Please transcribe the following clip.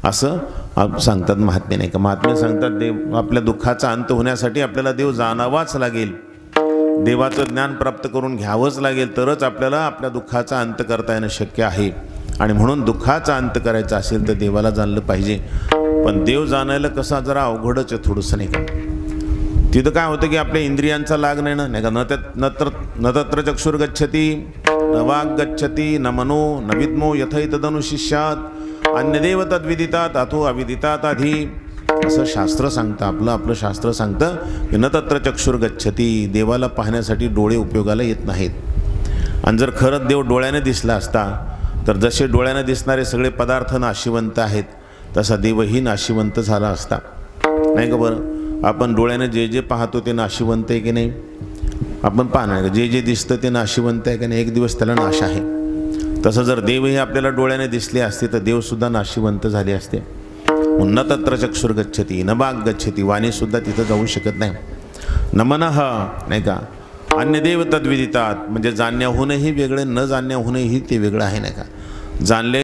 असं सांगतात महात्मे, नाही का. महात्मे सांगतात देव आपल्या दुःखाचा अंत होण्यासाठी आपल्याला देव जाणावाच लागेल, देवाचं ज्ञान प्राप्त करून घ्यावंच लागेल, तरच आपल्याला आपल्या दुःखाचा अंत करता येणं शक्य आहे. आणि म्हणून दुःखाचा अंत करायचा असेल तर देवाला जाणलं पाहिजे. पण देव जाणायला कसा जरा अवघडच आहे थोडंसं, नाही का. तिथं काय होतं की आपल्या इंद्रियांचा लाग नाही ना, न तत्र चक्षुर गच्छती न वाग गच्छती न मनो न विद्मो यथैतदनुशिष्यात अन्यदेव तद्विदितात अथो अविदितात आधी, असं शास्त्र सांगतं. आपलं शास्त्र सांगतं की न तत्र चक्षुर गच्छती, देवाला पाहण्यासाठी डोळे उपयोगाला येत नाहीत. आणि जर खरंच देव डोळ्याने दिसला असता तर जसे डोळ्याने दिसणारे सगळे पदार्थ नाशिवंत आहेत तसा देवही नाशिवंत झाला असता, नाही का. बरं, आपण डोळ्याने जे जे पाहतो ते नाशिवंत आहे की नाही. आपण पाहणार जे जे दिसतं ते नाशिवंत आहे की नाही, एक दिवस त्याला नाश आहे. तसं जर देवही आपल्याला डोळ्याने दिसले असते तर देवसुद्धा नाशिवंत झाले असते. न तत्र चक्षुर गच्छती न वाग गच्छती, वाणीसुद्धा तिथं जाऊ शकत नाही. न मनः, नाही का. अन्यदेव तद्विदितात, म्हणजे जाणण्याहूनही वेगळे, न जाणण्याहूनही ते वेगळं आहे, नाही का. जाणले